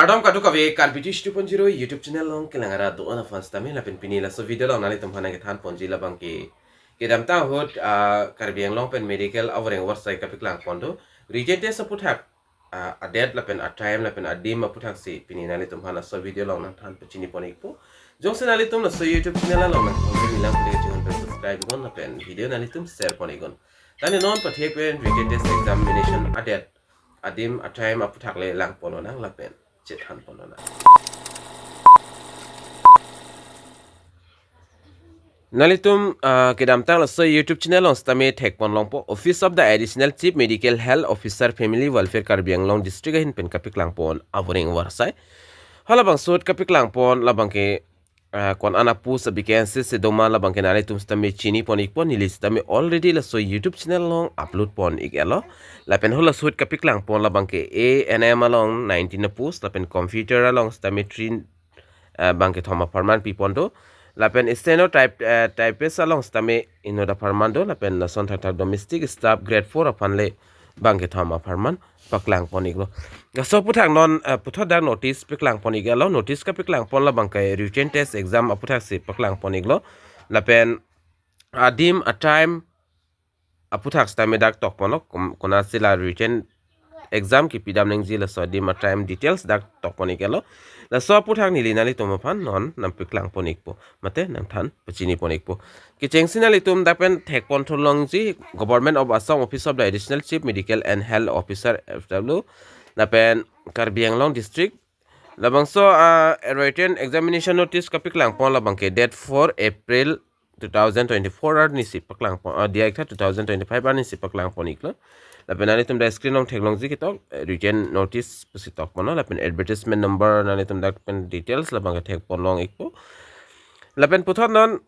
Adam kadu kawe Karbi 2.0 YouTube channel long kelangara doana fans tami la pen pinila so video long nali tumhana ke than ponji la bangki kedam ta hot Karbi Anglong pen medical Voreng Avarsai kapiklang pondo rejete sa puthak a dead la pen a time la pen a dim a puthak si pinina nali tumhana so video long na than pachini ponik po jongse nali tum na so YouTube channel long na milang pule jingon pen subscribe gon na pen video nali tum share ponigon tani non pathek pen rejete examination a dead a dim a time a puthak le lang pono nang la pen Cethan ponona. Nalitum kedam tang la so YouTube channel on stame thek pon long po Office of the Additional Chief Medical Health Officer Family Welfare Karbi Anglong District hin pen kapiklang pon Voreng Avarsai. Halabang sud kapiklang pon labang ke kon anapu sa vacancy se doma labang ke nalitum stame chini pon ikpon nilis stame already la so YouTube channel long upload pon ikelo. Lapen hola sud kapiklang pon labang ke ANM along 19 na post lapen computer along stame trin bangke thoma farman pipondo lapen steno types along stame inoda farmando lapen nason thata domestic staff grade 4 apanle bangke thoma farman paklang poniglo gaso puthak non puthoda notice paklang ponigelo notice ka paklang pon la bangke written test exam aputhak se paklang poniglo lapen adim a time aputhak stame dak tok ponok kona sila written exam ki pidam neng zila so adim a time details dak tok ponigelo la so puthak ni linali tomaphan non nam piklang ponikpo mate nam than pachini ponikpo ki chengsinali tum dapen thek kontrolong ji Government of Assam Office of the Additional Chief Medical and Health Officer FW dapen Karbi Anglong District labangso written examination notice kapiklang pon labangke date 4 April 2024 ni si paklang pon dia 2025 ni si paklang poniklo lapen ani tum da screen on technology kitok written notice pasitok pono lapen advertisement number nani tum da pen details labang thek ponlong ikpo lapen puthot non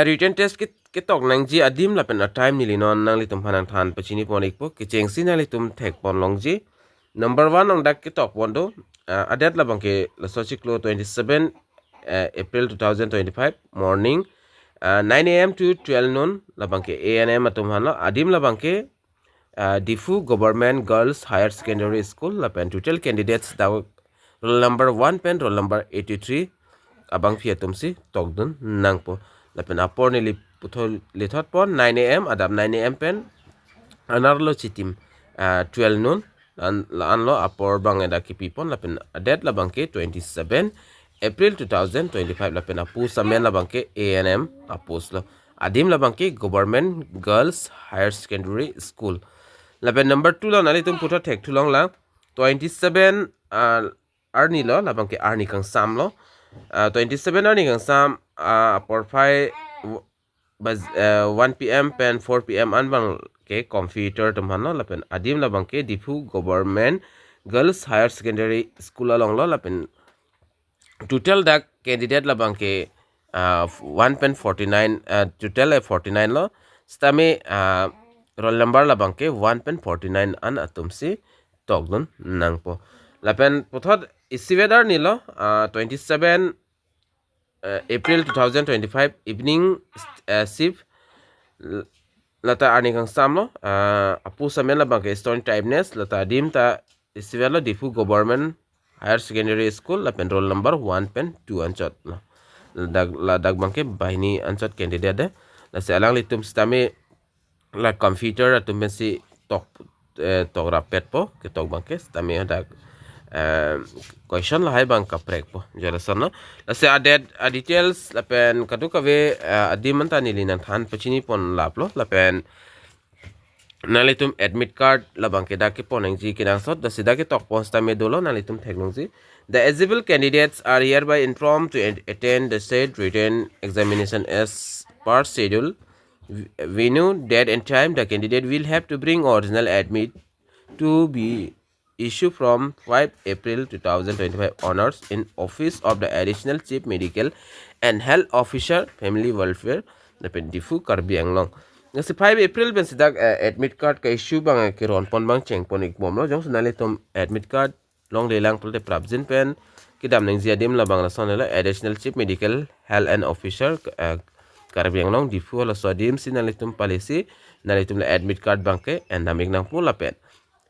written test kitok nangji adim lapen a time nili non nangli tum phanang than pachini pon ikpo kichengsi nali tum thek ponlong ji number 1 on da kitok pondo adat labang ke lasochiklo 27 April 2025 morning 9 AM to 12 noon labang ke ANM atum hanlo adim labang ke diphu Government Girls Higher Secondary School lapen total candidates da roll number 1 pen roll number 83 abang fiatum si tokdun nangpo lapen apor ni puthol lithot pon 9 AM adam 9 AM pen anarlo chitim 12 noon anlo apor bang eda ki pipon lapen adet labang ke 27 April 2025 lapen apu samen labang ke ANM apus lo adim labang ke Government Girls Higher Secondary School lapen number 2 lo nali tum puthot thek thulong la 27 arni lo labang ke arni kang sam lo 27 arni kang sam apor 1 PM pen 4 PM anbang ke computer tum hanlo lapen adim labang ke diphu Government Girls Higher Secondary School along lo lapen total da candidate labang ke 1 pen 49 total 49 lo stame roll number labang ke 1 pen 49 an atumsi tokdun nangpo lapen puthot isivedar nilo 27 April 2025 evening shift lata ani kang samlo apu samen labang ke stone typeness lata dim ta isivelo diphu Government Higher Secondary School lapen roll number 1 pen 2 anchot la dag bangke bahini anchot candidate de la se alang litum stame la computer atum si tok rapet po ke tok bangke stame ada question la hai bang ka prek po jara sana la se added details lapen kadu kave adimanta nilinan than pachini pon laplo lapen nalitum admit card labang ke dake poneng ji kinang sot da sida ke tok pon stame dolo nalitum technology the eligible candidates are hereby informed to attend the said written examination as per schedule venue date and time the candidate will have to bring original admit to be issued from 5 April 2025 honors in Office of the Additional Chief Medical and Health Officer Family Welfare the diphu Karbi Anglong ngasi 5 April ben sidak admit card ka issue bang ke ron pon bang cheng pon ik bom lo jong sunali tom admit card long lelang pulte prabjin pen kidam neng ziadim la bang la sonela Additional Chief Medical Health and Officer Karbi Anglong diphu la sodim sinali tum policy nali tum la admit card bang ke and namik nang pula pen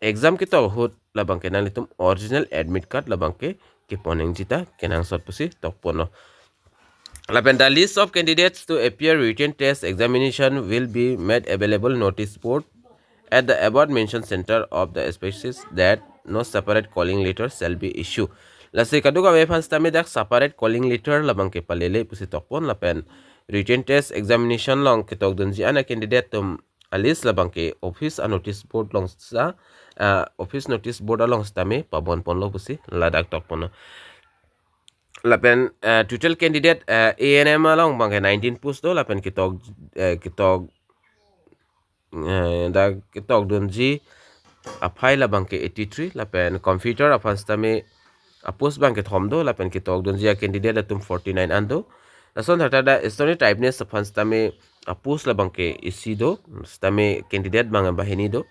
exam ki tok hut labang ke nang litum original admit card labang ke poneng jita kenang sot pusi tok pono. Lapen the list of candidates to appear written test examination will be made available notice board at the above mentioned center of the species that no separate calling letter shall be issued. Lasi kaduga we fans tami dak separate calling letter labang ke palele pusi tokpon lapen written test examination long ke tok dunji ana candidate tum alis labang ke office a notice board long sa office notice board along stame pabon pon lo pusi ladak tokpon. Lapen total candidate ANM along bangke 19 post do lapen kitok donji apai la bangke 83 lapen computer apan stame post bangke thom do lapen kitok donji a candidate atum 49 ando lason thata da stone typeness apan stame post la bangke isi do stame candidate bang bahini do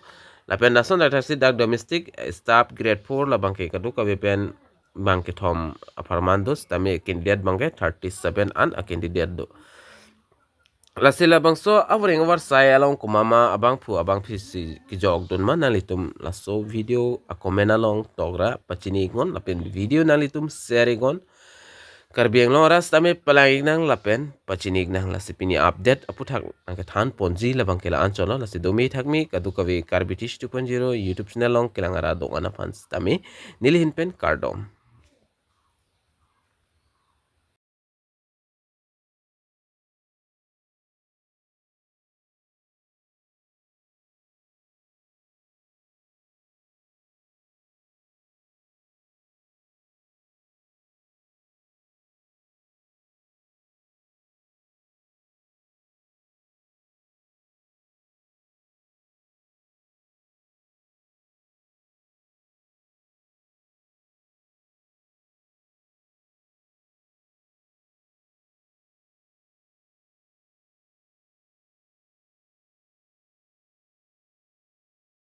lapen lason thata si dak domestic staff grade 4 la bangke kadu ka wepen bangke thom aparmandos tame candidate bangke 37 an a candidate do lasila bangso Voreng Avarsai along kumama abang pu abang pisi ki jog don man nalitum laso video a comment along togra pachini ngon lapen video nalitum share ngon Karbi Anglong ras tame palang nang lapen pachinig nang lasipini update aputhak angke than ponji labang kela ancholo lasi domi thakmi kadu kavi Karbi 2.0 YouTube channel long kelangara dongana fans tame nilihin pen kardom